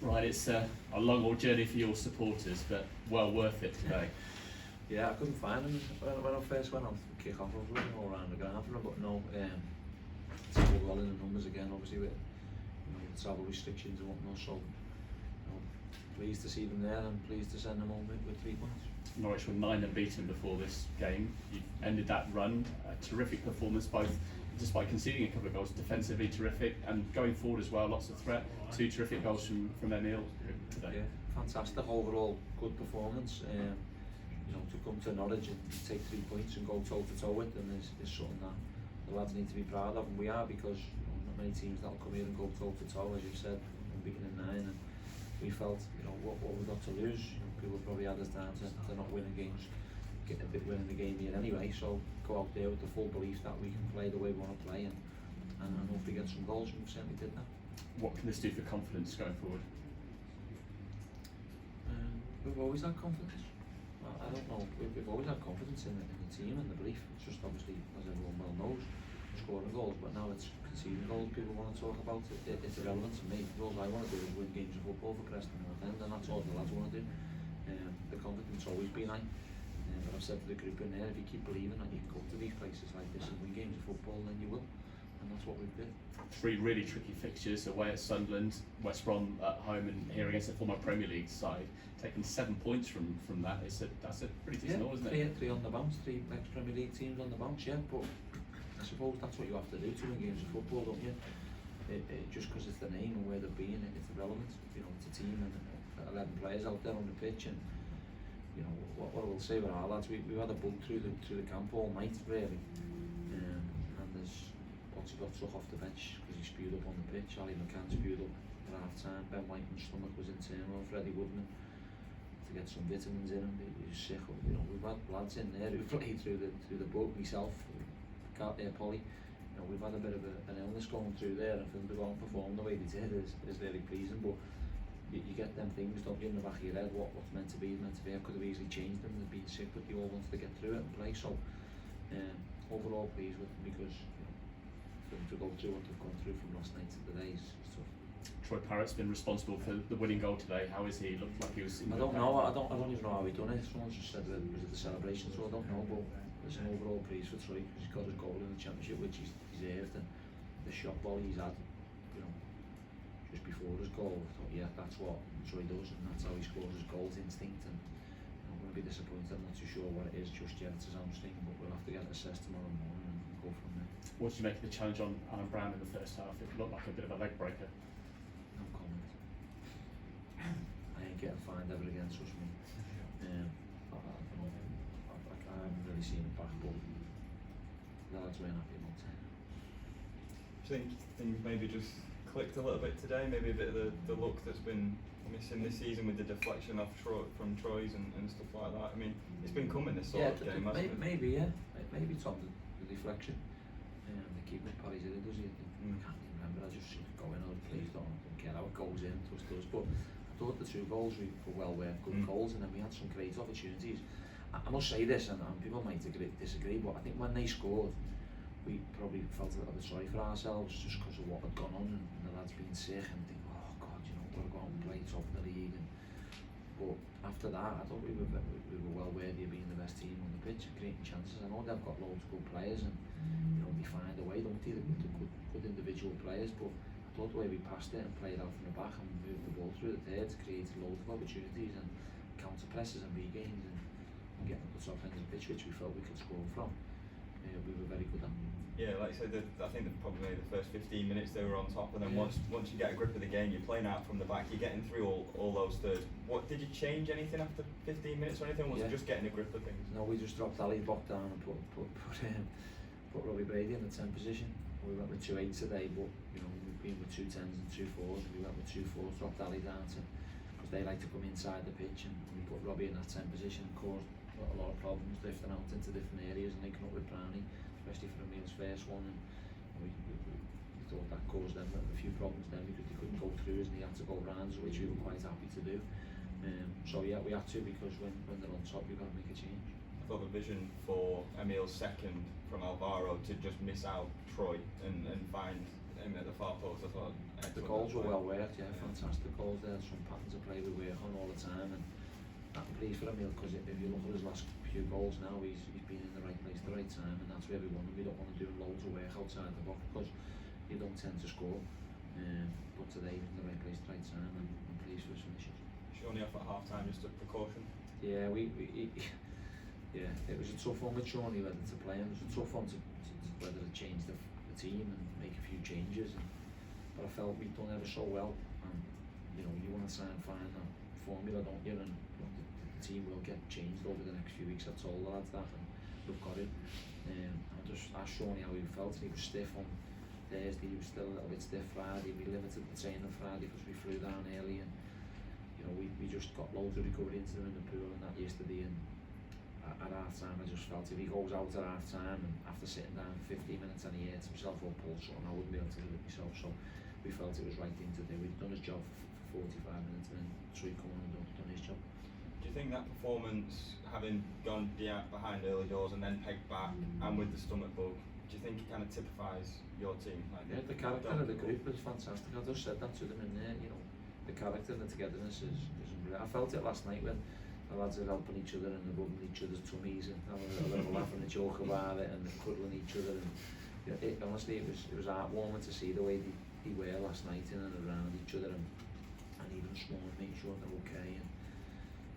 Right, it's a long old journey for your supporters, but well worth it today. Yeah, I couldn't find them when I first went on kick off. I was looking all around the ground for them, but no, it's all well in the numbers again, obviously with travel restrictions and whatnot. So pleased to see them there and pleased to send them home with 3 points. Norwich were 9 unbeaten before this game. You've ended that run, a terrific performance, both despite conceding a couple of goals, defensively terrific, and going forward as well, lots of threat. 2 terrific goals from Emil today. Yeah, fantastic overall, good performance. To come to Norwich and take 3 points and go toe to toe with them is something that the lads need to be proud of, and we are, because not many teams that'll come here and go toe to toe, as you've said, from beginning 9. And we felt, what we got to lose. People probably had us down to not winning games, get a bit winning the game here anyway. So go out there with the full belief that we can play the way we want to play and hopefully get some goals. We certainly did that. What can this do for confidence going forward? We've always had confidence. I don't know. We've always had confidence in the team and the belief. It's just obviously, as everyone well knows, scoring goals. But now it's conceding goals. People want to talk about it. It's irrelevant to me. All I want to do is win games of football for Preston and that's all the lads want to do. The confidence always been high. But I've said to the group in there, if you keep believing that you can go to these places like this and win games of football, then you will. And that's what we've done. 3 really tricky fixtures, away at Sunderland, West Brom at home, and here against a former Premier League side. Taking 7 points from that, that's a pretty decent haul, isn't it? 3 on the bounce, 3 ex-Premier League teams on the bounce, yeah. But I suppose that's what you have to do to win games of football, don't you? Just because it's the name and where they're being, it's irrelevant. It's a team and 11 players out there on the pitch, and what I will say with our lads, we've had a bug through the camp all night really, and there's Potty got struck off the bench because he spewed up on the pitch. Ali McCann spewed up at half time. Ben Whiteman's stomach was internal. Freddie Woodman to get some vitamins in him. He was sick. We've had lads in there who played through the bug. Myself, Polly. We've had a bit of an illness going through there, and for them to go and perform the way they did is very pleasing. But you get them things, don't you, in the back of your head, what's meant to be is meant to be. I could have easily changed them, they've been sick, but they all wanted to get through it and play. So overall pleased with them, because for them to go through what they've gone through from last night to today is tough. Troy Parrott's been responsible for the winning goal today. How is he? Looked like he was in I don't know, I don't even know how he done it. Someone just said that it was at the celebration, so I don't know, but there's an overall praise for Troy because he's got his goal in the championship, which he's deserved, and the shot volley he's had, just before his goal, I thought, yeah, that's what Troy does, and that's how he scores his goals, instinct. And I'm going to be disappointed. I'm not too sure what it is just yet. It's his hamstring, but we'll have to get it assessed tomorrow morning and go from there. What did you make of the challenge on Alan Brown in the first half? It looked like a bit of a leg breaker. No comment. I ain't getting fined ever again, trust me. I haven't really seen it back, but the lads weren't happy about it. Do you think things maybe just clicked a little bit today? Maybe a bit of the look that's been missing this season with the deflection off from Troy's and stuff like that. I mean, it's been coming this sort of game, hasn't it? Maybe, yeah. Maybe it's on the deflection. They keep it Paddy's in it, does he? I can't even remember. I just see it going on. Please don't care how it goes in. Trust us. But I thought the 2 goals were well worth good goals, and then we had some great opportunities. I must say this, and people might disagree, but I think when they scored, we probably felt a little bit sorry for ourselves just because of what had gone on, and the lads being sick, and think, oh God, we've got to go out and play top of the league. But after that, I thought we were well worthy of being the best team on the pitch and creating chances. I know they've got loads of good players, and they find a way, don't they? They're good individual players, but I thought the way we passed it and played out from the back and moved the ball through the thirds created loads of opportunities and counter presses and regains and getting up the top end of the pitch, which we felt we could score from. We were very good at. Yeah, like I said, I think that probably the first 15 minutes they were on top, and then once you get a grip of the game, you're playing out from the back, you're getting through all those thirds. What did you change anything after 15 minutes or anything? Was it just getting a grip of things? No, we just dropped Ali back down and put Robbie Brady in the 10 position. We went with 2 8s today, but we've been with 2 10s and 2 4s. We went with 2 4s, dropped Ali down because they like to come inside the pitch, and we put Robbie in that 10 position and caused a lot of problems, drifting out into different areas and linking up with Brownie, especially for Emil's first one. And we thought that caused them a few problems then because they couldn't go through us and they had to go round, which we were quite happy to do. So yeah, we had to, because when they're on top, you've got to make a change. I thought the vision for Emil's second from Alvaro to just miss out Troy and find aiming at the far post. I thought The goals were well worked, yeah, fantastic goals there. Some patterns of play we work on all the time, and I'm pleased for Emil because if you look at his last few goals now, he's been in the right place at the right time, and that's where we want him. We don't want to do loads of work outside the box because you don't tend to score. But today he's in the right place at the right time, and I'm pleased for his finishes. Shawnee off at half time, just a precaution. Yeah, yeah, it was a tough one with Shawnee whether to play him. It was a tough one to whether to change the team and make a few changes. But I felt we'd done ever so well, and you know, you want to try and find that formula, don't you? And you know, the team will get changed over the next few weeks. I told the lads that, and we've got it. I just asked Shawnee how he felt, and he was stiff on Thursday. He was still a little bit stiff Friday. We limited the training Friday because we flew down early, and you know, we just got loads of recovery into them in the pool and that yesterday. And at half time, I just felt if he goes out at half time and after sitting down 15 minutes and he hurts himself or pulls something, I wouldn't be able to do it myself. So we felt it was the right thing to do. We'd done his job for 45 minutes, and then Sui come on and done his job. Do you think that performance, having gone behind early doors and then pegged back, and with the stomach bug, do you think it kind of typifies your team? Like, yeah, the character of the group is fantastic. I just said that to them in there. You know, the character and the togetherness is unreal. I felt it last night when the lads are helping each other and they're rubbing each other's tummies and having a little laugh and a joke about it and cuddling each other. And you know, honestly, it was heartwarming to see the way they were last night in and around each other, and even small, making sure they're okay.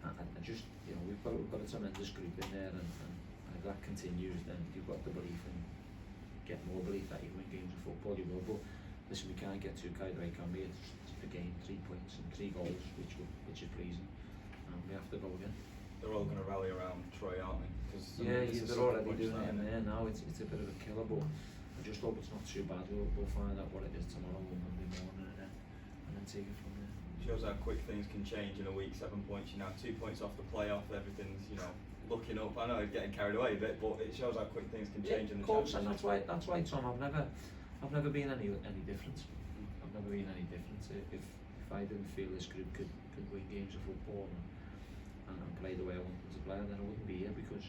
And just, you know, we've got a tremendous group in there, and if that continues, then you've got the belief and get more belief that you win games of football. You will, but listen, we can't get too carried away, can we? It's a game, 3 points and 3 goals, which is pleasing. We have to go again. They're all going to rally around Troy, aren't they? Yeah, they're already doing it in there now. It's a bit of a killer, but I just hope it's not too bad. We'll find out what it is tomorrow or Monday morning, and then take it from there. Shows how quick things can change in a week. 7 points, you're now 2 points off the playoff. Everything's, you know, looking up. I know it's getting carried away a bit, but it shows how quick things can change in the course, championship. And that's why, Tom. I've never been any different. I've never been any different. If I didn't feel this group could win games of football and play the way I wanted to play, then I wouldn't be here, because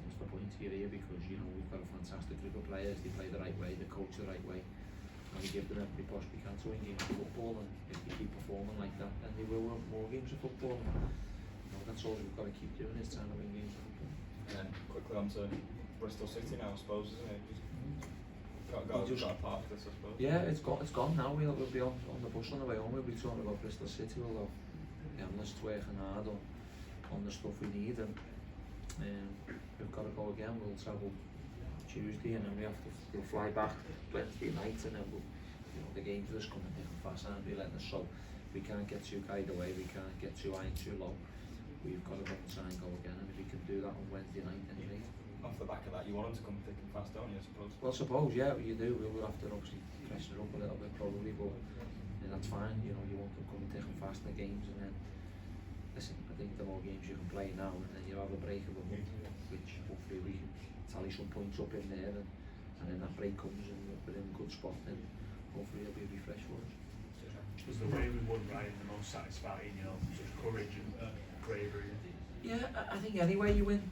what's the point? You're here because, you know, we've got a fantastic group of players. They play the right way, they coach the right way, and we give them every push we can to win games of football. And if they keep performing like that, then they will win more games of football. You know, that's all we've got to keep doing, is trying to win games of football. And then quickly on to Bristol City now, I suppose, isn't it? Got a part of this, I suppose. Yeah, it's gone now. We'll be on the bus on the way home. We'll be talking about Bristol City. We'll have analysts working hard on the stuff we need, and we've got to go again. We'll travel Tuesday, and then we'll fly back Wednesday night, and then the games are just coming thick and fast, and be letting us, so we can't get too carried away. We can't get too high and too low. We've got to go and try and go again, and if we can do that on Wednesday night, then great. Off the back of that, you want them to come thick and fast, don't you, I suppose? Well, I suppose, yeah, you do. We'll have to obviously pressure up a little bit probably, but that's fine. You know, you want them coming thick and fast in the games, and then listen, I think the more games you can play now, and then you have a break of a month, which hopefully we can tally some points up in there, and then that break comes and we're in a good spot, then hopefully it'll be a refresh for us. Was the way we won, Ryan, the most satisfying, you know, such courage and bravery? Yeah, I think any way you win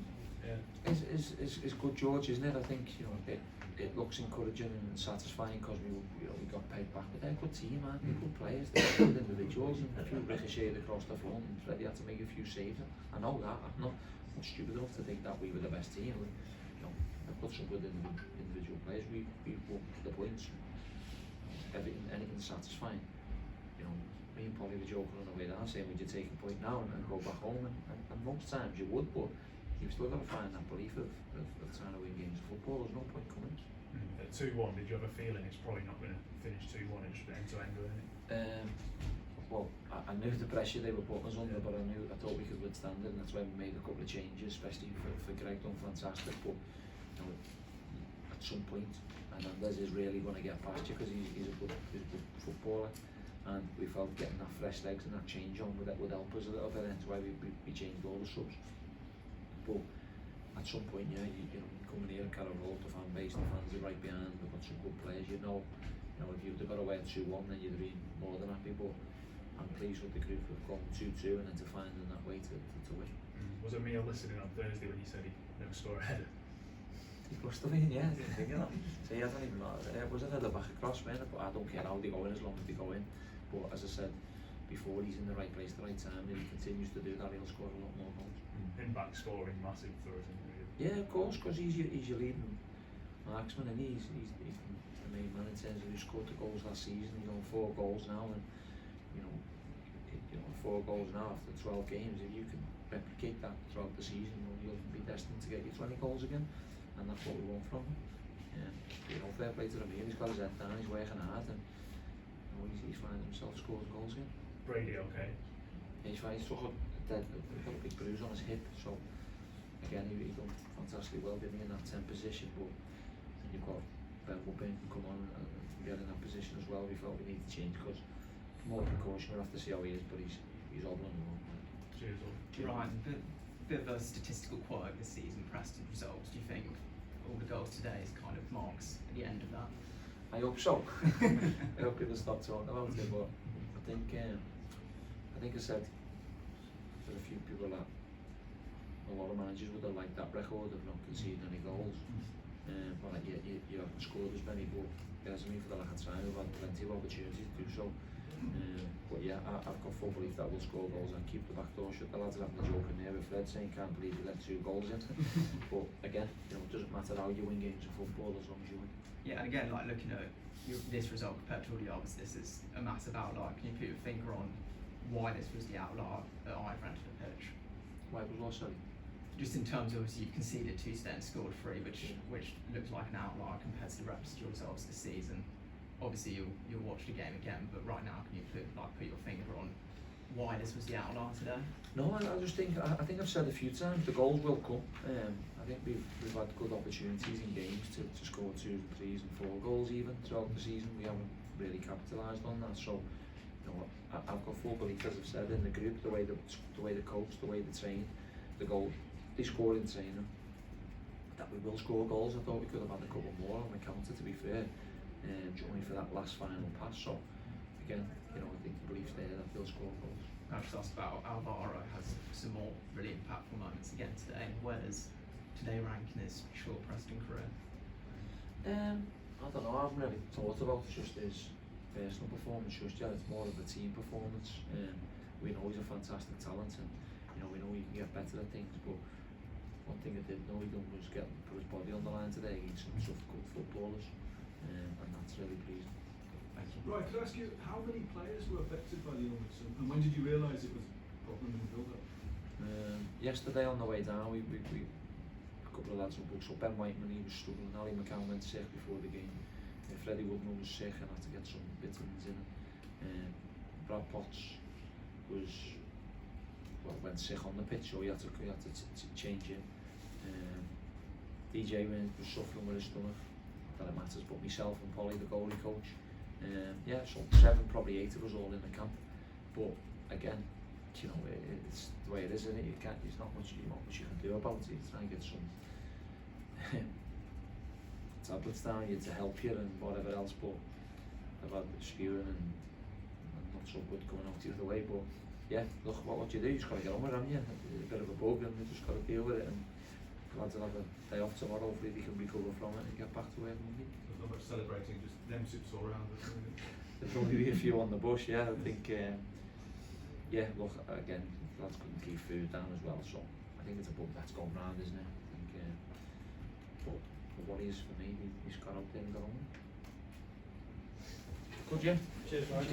is good, George, isn't it? I think, you know, it looks encouraging and satisfying because we got paid back, but they're a good team, man. They're good players, they're good individuals, and a few ricocheted across the front, and Freddie had to make a few saves. I know that. I'm not stupid enough to think that we were the best team. You know, I've got some good individual players. We won the points. Anything satisfying. You know, me and Polly were joking on the way down, saying, would you take a point now and go back home? And most times you would, but you've still got to find that belief of trying to win games of football. There's no point coming. At 2-1, did you have a feeling it's probably not going to finish 2-1, it's end-to-end, isn't it? Well, I knew the pressure they were putting us under, but I thought we could withstand it, and that's why we made a couple of changes, especially for Greg, done fantastic. But you know, at some point, Hernandez is really going to get past you because he's a good footballer, and we felt getting that fresh legs and that change on would help us a little bit, and that's why we changed all the subs. But at some point, yeah, you know, coming here at Carrow Road, the fan base, the fans are right behind. We've got some good players, you know, if you'd have got away at 2-1, then you'd have been more than happy. But I'm pleased with the group. We've gone 2-2 and then to find in that way to win. Was Emil listening on Thursday when you said he'd never score a header? He must have been, yeah, I didn't think of that. So yeah, I don't even know, it was another back across, man, but I don't care how they go in as long as they go in. But as I said before, he's in the right place at the right time, and he continues to do that, he'll score a lot more goals. Him back scoring massive for us, isn't he? Yeah, of course, because he's your leading marksman, and he's the main man in terms of who scored the goals last season. He's on 4 goals now, and you know, 4 goals now after 12 games. If you can replicate that throughout the season, you'll be destined to get your 20 goals again, and that's what we want from him. Yeah, you know, fair play to him. He's got his head down, he's working hard, and you know, he's finding himself scoring goals again. Brady, okay. He's fine. He's got a big bruise on his hip, so again he done fantastically well, didn't he, in that 10 position. But you've got Ben Woodburn can come on and get in that position as well. We felt we need to change because more precaution. We'll have to see how he is, but he's hobbling along. Cheers, Ryan, bit of a statistical quirk this season, Preston results. Do you think all the goals today is kind of marks at the end of that? I hope so. I hope people stop talking about it, but I think I said to a few people that a lot of managers would have liked that record of not conceding any goals. Well, like you haven't scored as many, but it doesn't mean for the lack of time. We've had plenty of opportunities to do so. But yeah, I've got full belief that we'll score goals and keep the back door shut. The lads are having a joke in there with Fred saying can't believe he let 2 goals in. But again, you know, it doesn't matter how you win games of football as long as you win. Yeah, and again, like looking at this result compared to all the others, this is a massive outlier. Can you put your finger on why this was the outlier at either end of the pitch? Why was lost, sorry? Just in terms of obviously you conceded 2 today and scored 3, which looks like an outlier compared to the rest of your results this season. Obviously you'll watch the game again, but right now can you put your finger on why this was the outlier today? No, I just think I've said a few times the goals will come. I think we've had good opportunities in games to score 2, 3s and 4 goals even throughout the season. We haven't really capitalised on that. So you know, I've got full belief, as I've said, in the group, the way they coach, the way they train, the goal they score in training, that we will score goals. I thought we could have had a couple more on the counter, to be fair, only for that last final pass. So again, you know, I think the belief's there that they'll score goals. I just asked about Alvaro has some more really impactful moments again today. Where does today rank in his short Preston career? I don't know, I haven't really thought about just his personal performance just yet. It's more of a team performance. We know he's a fantastic talent, and you know, we know he can get better at things, but one thing I did know he done was put his body on the line today against some tough good footballers, and that's really pleasing. Right, could I ask you, how many players were affected by the illness, and when did you realise it was a problem in the build-up? Yesterday on the way down, we a couple of lads were booked, so Ben Whiteman, he was struggling. Ali McCann went sick before the game. Freddie Woodman was sick and had to get some vitamins in it. Brad Potts went sick on the pitch, so he had to change him. DJ was suffering with his stomach. Not that it matters, but myself and Polly, the goalie coach. Yeah, so 7, probably 8 of us all in the camp. But again, you know, it's the way it is, isn't it? There's not much you can do about it. You try and get some tablets down you to help you and whatever else, but I've had spewing and not so good coming out the other way. But yeah, look, what you do, you just got to get on with it, haven't you? It's a bit of a bug and you just got to deal with it, and lads will have a day off tomorrow, hopefully they can recover from it and get back to work Monday. There's not much celebrating, just them 6 all around us. There's only be a few on the bus, yeah. I think, yeah, look, again, lads couldn't keep food down as well, so I think it's a bug that's gone round, isn't it? I think, but what he is for me, he's got out there and got on. Good, yeah? Cheers, Ryan.